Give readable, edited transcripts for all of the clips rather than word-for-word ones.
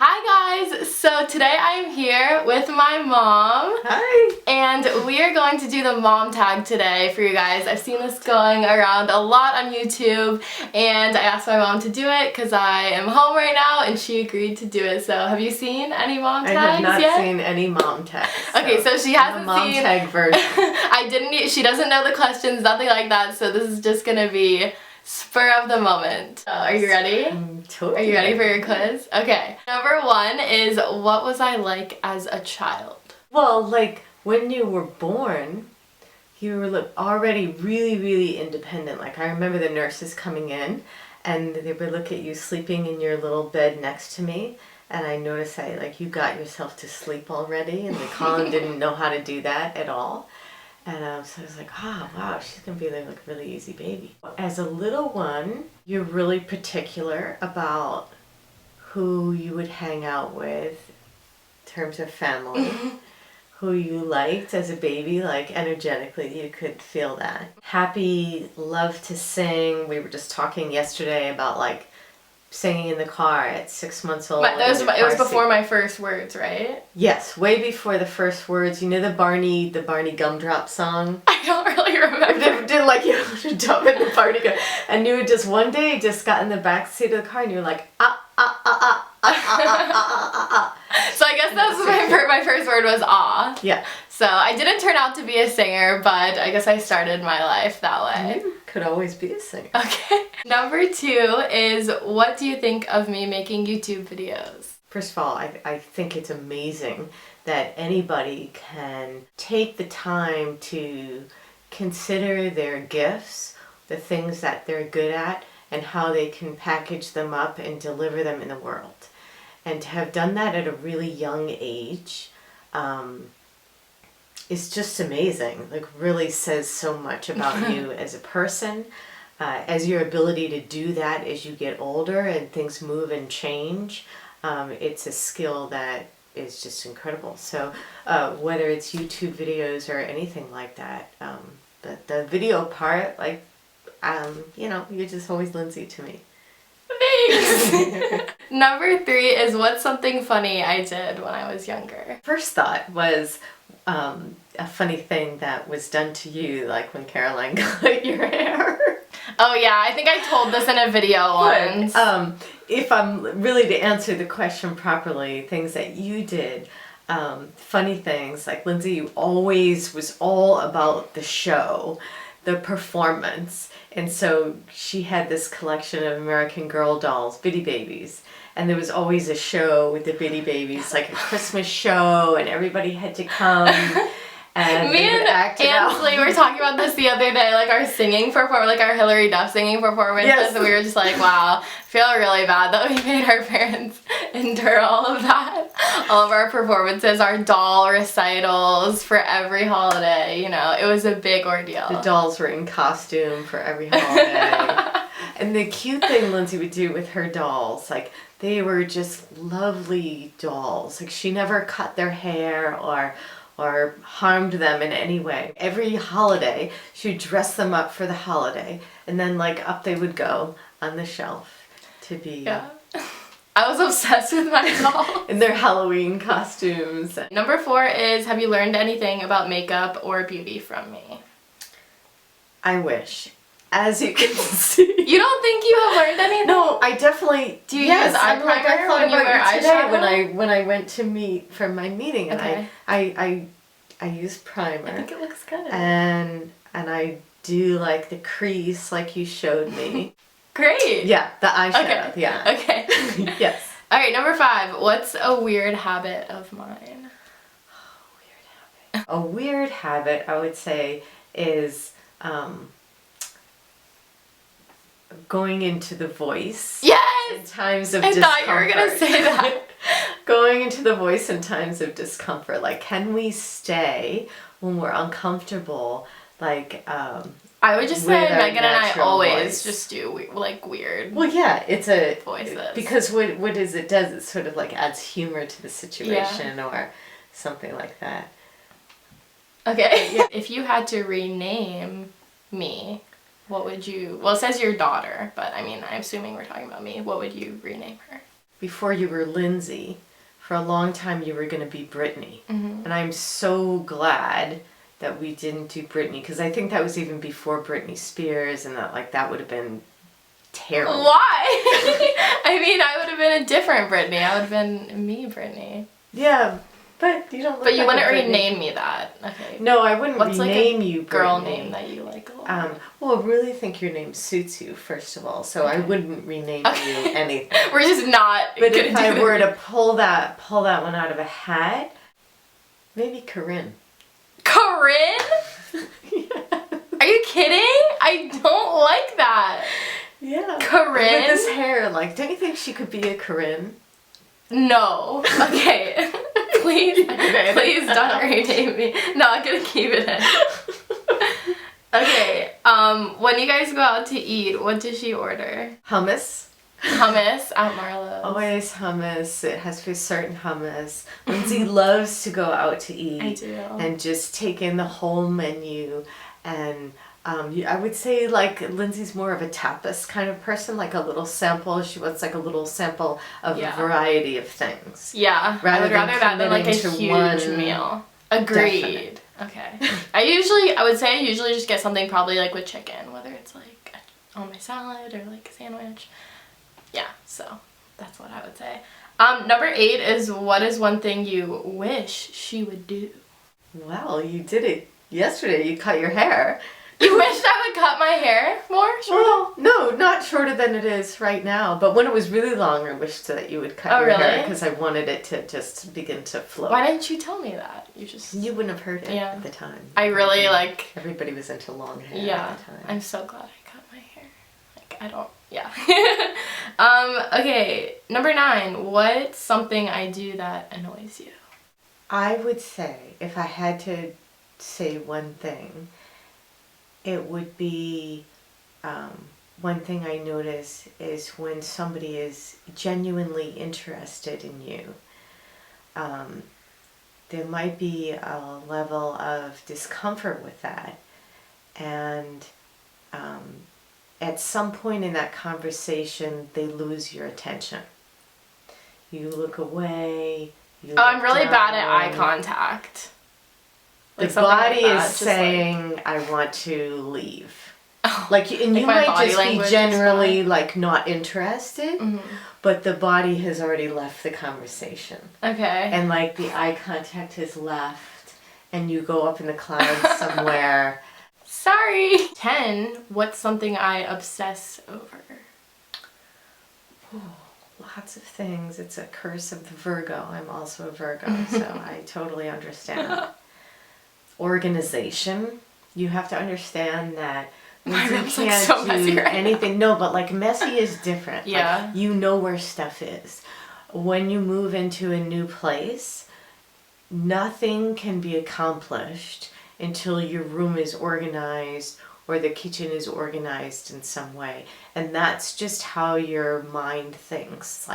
Hi guys! So today I am here with my mom. Hi! And we are going to do the mom tag today for you guys. I've seen this going around a lot on YouTube and I asked my mom to do it because I am home right now and she agreed to do it. So have you seen any mom tags yet? I have not seen any mom tags. Okay, so she hasn't mom seen... tag version. She doesn't know the questions, nothing like that, so this is just gonna be spur of the moment. Are you ready? Totally. Are you ready for your quiz? Okay. Number one is, what was I like as a child? Well, like, when you were born, you were already really independent. Like, I remember the nurses coming in, and they would look at you sleeping in your little bed next to me, and I noticed that, you got yourself to sleep already, and Colin didn't know how to do that at all. And so I was like, oh, wow, she's going to be like a really easy baby. As a little one, you're really particular about who you would hang out with in terms of family, who you liked as a baby, energetically, you could feel that. Happy, loved to sing. We were just talking yesterday about singing in the car at 6 months old. It was before my first words, right? Yes, way before the first words. You know the Barney Gumdrop song? I don't really remember. You jump in the Barney gum. And you would just one day just got in the back seat of the car and you were like, So I guess that was my first word was ah. Yeah. So I didn't turn out to be a singer, but I guess I started my life that way. You could always be a singer. Okay. Number two is, what do you think of me making YouTube videos? First of all, I think it's amazing that anybody can take the time to consider their gifts, the things that they're good at, and how they can package them up and deliver them in the world. And to have done that at a really young age is just amazing. Really says so much about you as a person, as your ability to do that as you get older and things move and change. It's a skill that is just incredible. So whether it's YouTube videos or anything like that, the video part, you're just always Lindsey to me. Thanks! Number three is, what's something funny I did when I was younger? First thought was a funny thing that was done to you, when Caroline cut your hair. Oh yeah, I think I told this in a video once. If I'm really to answer the question properly, things that you did, funny things, Lindsey always was all about the show, the performance. And so she had this collection of American Girl dolls, Bitty Babies. And there was always a show with the Bitty Babies, like a Christmas show, and everybody had to come. And me and Ansley were talking about this the other day, our singing performance, our Hillary Duff singing performances, yes. And we were just like, wow, I feel really bad that we made our parents endure all of that. All of our performances, our doll recitals for every holiday, it was a big ordeal. The dolls were in costume for every holiday. And the cute thing Lindsey would do with her dolls, they were just lovely dolls. She never cut their hair or harmed them in any way. Every holiday, she would dress them up for the holiday, and then up they would go on the shelf to be... Yeah. I was obsessed with my dolls. In their Halloween costumes. Number four is, have you learned anything about makeup or beauty from me? I wish. As you can see. You don't think you have learned anything? No, I definitely... Do you use eye primer when you wear eyeshadow? When I went to meet for my meeting, and okay. I use primer. I think it looks good. And I do the crease you showed me. Great. Yeah, the eyeshadow. Okay. Yeah. Okay. Yes. All right, number five. What's a weird habit of mine? Weird habit. A weird habit, I would say, is going into the voice. Yes! In times of discomfort. I thought you were going to say that. Going into the voice in times of discomfort. Can we stay when we're uncomfortable? I would just say Megan and I always just do weird. Well, yeah, it's a voices. Because what is it does? It sort of adds humor to the situation, yeah. Or something like that. Okay. Yeah. If you had to rename me, what would you... Well, it says your daughter, but I'm assuming we're talking about me. What would you rename her? before you were Lindsey, for a long time you were going to be Brittany. And I'm so glad that we didn't do Britney, because I think that was even before Britney Spears, and that would have been terrible. Why? I mean, I would have been a different Britney. I would have been me, Britney. Yeah, but you don't look But you like wouldn't a Britney. rename me that. Okay. No, I wouldn't What's rename like a you girl Brittany. name that you like a lot? Well, I really think your name suits you, first of all, so I wouldn't rename you anything. We're just not. But if I were to pull that one out of a hat, maybe Corinne. Corinne? Yeah. Are you kidding? I don't like that. Yeah. Corinne? With this hair, like, don't you think she could be a Corinne? No. Okay. Please don't rename me. No, I'm gonna keep it in. Okay. When you guys go out to eat, what does she order? Hummus. Hummus at Marlowe's. Always hummus. It has to be certain hummus. Lindsey loves to go out to eat. I do. And just take in the whole menu. And I would say, like, Lindsey's more of a tapas kind of person, like a little sample. She wants like a little sample of a variety of things. Yeah, I would rather that than like a huge meal. Agreed. Definite. Okay. I would say I usually just get something probably like with chicken, whether it's like on my salad or like a sandwich. Yeah, so that's what I would say. Number 8 is, what is one thing you wish she would do? Well, you did it yesterday. You cut your hair. You wished I would cut my hair more? Well, no, not shorter than it is right now. But when it was really long, I wished that you would cut your hair, because I wanted it to just begin to flow. Why didn't you tell me that? You wouldn't have heard it at the time. I really Everybody was into long hair at the time. I'm so glad I cut my hair. Like, I don't... Yeah. Okay, number 9. What's something I do that annoys you? I would say, if I had to say one thing, it would be, one thing I notice is when somebody is genuinely interested in you. There might be a level of discomfort with that, and at some point in that conversation, they lose your attention. You look away. I'm really bad at eye contact. The body is saying, I want to leave. And you might just be generally not interested, but the body has already left the conversation. Okay. And the eye contact has left, and you go up in the clouds somewhere. Sorry. 10. What's something I obsess over? Oh, lots of things. It's a curse of the Virgo. I'm also a Virgo, so I totally understand. Organization. You have to understand that you can't do anything. No, but messy is different. Yeah. You know where stuff is. When you move into a new place, nothing can be accomplished until your room is organized or the kitchen is organized in some way. And that's just how your mind thinks.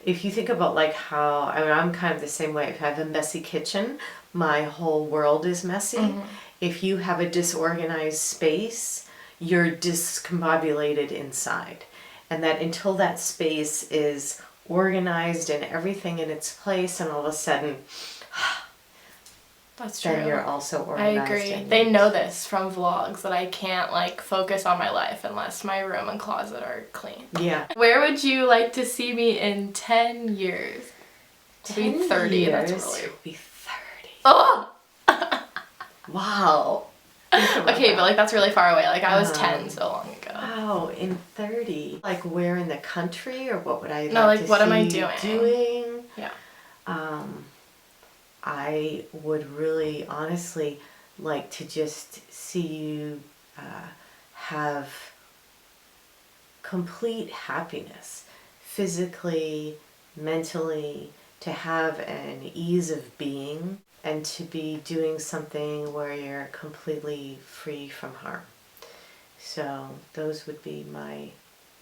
If you think about how, I'm kind of the same way. If I have a messy kitchen, my whole world is messy. If you have a disorganized space, you're discombobulated inside. And that until that space is organized and everything in its place, and all of a sudden, that's true. Then you're also organized. I agree. They know this from vlogs, that I can't focus on my life unless my room and closet are clean. Yeah. Where would you like to see me in 10 years? 10 be 30. Years, that's really... Be 30. Oh! Wow. Okay, but that's really far away. I was 10 so long ago. Wow, in 30. Where in the country, or what would I No, like to what see am I doing? Yeah. I would really, honestly, like to just see you have complete happiness, physically, mentally, to have an ease of being, and to be doing something where you're completely free from harm. So those would be my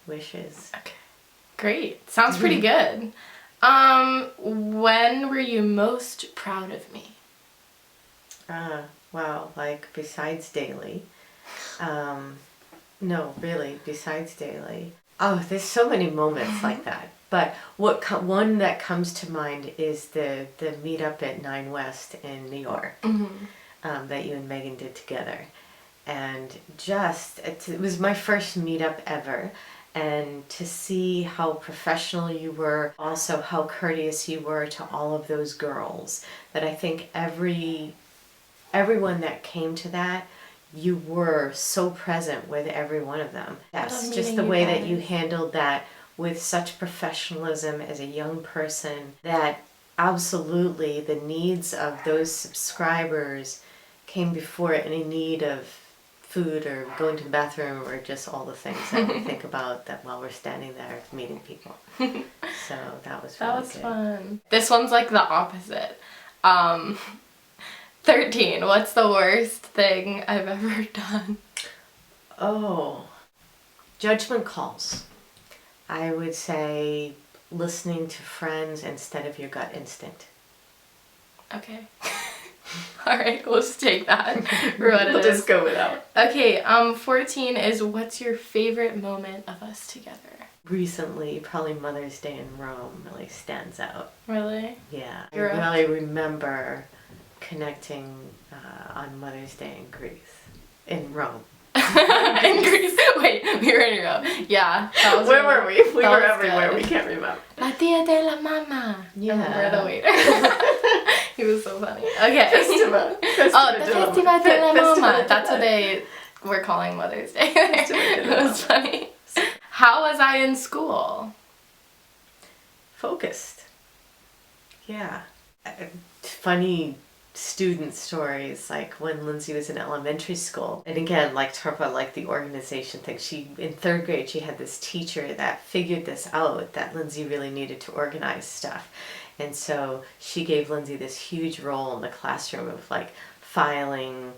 wishes. Okay. Great. Sounds pretty good. When were you most proud of me? Well, besides daily. No, really, besides daily. Oh, there's so many moments like that. But one that comes to mind is the meetup at 9 West in New York that you and Megan did together. And it was my first meetup ever. And to see how professional you were, also how courteous you were to all of those girls, that I think everyone that came to that, you were so present with every one of them. That's just the way that you handled that with such professionalism as a young person, that absolutely the needs of those subscribers came before any need of food or going to the bathroom or just all the things that we think about that while we're standing there meeting people. So that was really good. Fun. This one's like the opposite. 13. What's the worst thing I've ever done? Oh, judgment calls. I would say listening to friends instead of your gut instinct. Okay. Alright, we'll just take that. We'll just go with that. Okay, 14 is what's your favorite moment of us together? Recently, probably Mother's Day in Rome really stands out. Really? Yeah. I really remember connecting on Mother's Day in Greece. In Rome. In Greece? Wait, we were in Rome. Yeah. Where were we? We were everywhere. Good. We can't remember. La tia de la mama. Yeah. Remember the waiter. He was so funny. Okay. Festival. Oh, the Festival de la Mama. That's what they were calling Mother's Day. It was funny. How was I in school? Focused. Yeah. Funny student stories, like when Lindsay was in elementary school, and again, like talk about like the organization thing. In 3rd grade, she had this teacher that figured this out, that Lindsay really needed to organize stuff. And so she gave Lindsay this huge role in the classroom of like filing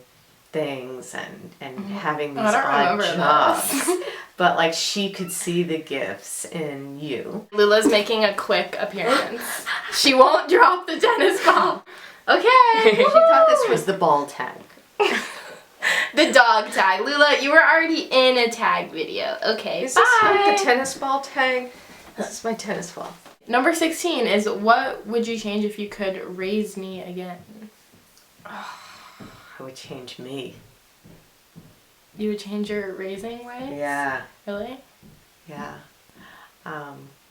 things and having these odd jobs. But like she could see the gifts in you. Lula's making a quick appearance. She won't drop the tennis ball. Okay. She thought this was the ball tag. The dog tag. Lula, you were already in a tag video. Okay, Is bye. this like the tennis ball tag? This is my tennis ball. Number 16 is what would you change if you could raise me again? I would change me. You would change your raising way? Yeah. Really? Yeah.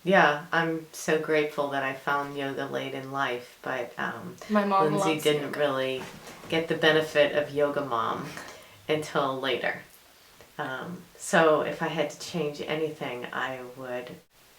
Yeah, I'm so grateful that I found yoga late in life, but my mom Lindsay didn't yoga. really get the benefit of yoga mom until later. So if I had to change anything, I would,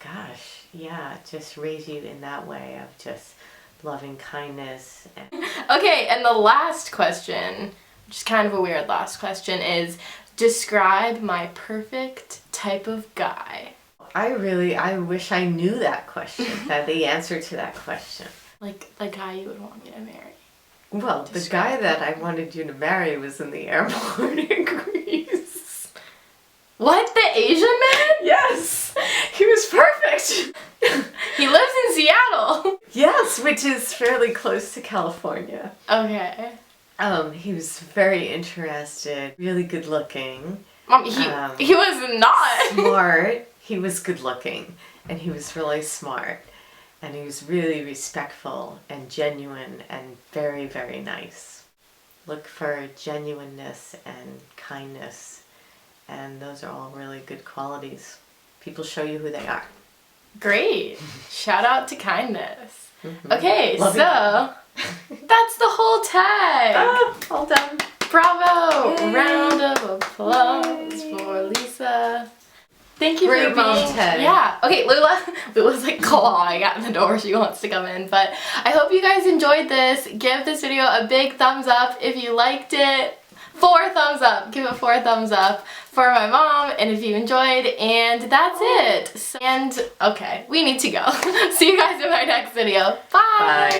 gosh, yeah, just raise you in that way of just loving kindness. Okay, and the last question, which is kind of a weird last question, is describe my perfect type of guy. I wish I knew that question, the answer to that question. Like the guy you would want me to marry. Well, the guy that I wanted you to marry was in the airport in Greece. What? The Asian man? Yes! He was perfect! He lives in Seattle. Yes, which is fairly close to California. Okay. He was very interested, really good looking. Mom, he was not. Smart. He was good looking, and he was really smart, and he was really respectful and genuine and very, very nice. Look for genuineness and kindness, and those are all really good qualities. People show you who they are. Great. Shout out to kindness. Mm-hmm. Okay, Love so that's the whole tag. All done. Bravo! Yay. Round of applause for Lisa. Thank you Great for mom being. tag. Yeah. Okay, Lula's like clawing at the door. She wants to come in. But I hope you guys enjoyed this. Give this video a big thumbs up if you liked it. 4 thumbs up. Give it 4 thumbs up for my mom, and if you enjoyed, and that's it. Okay, we need to go. See you guys in my next video. Bye! Bye.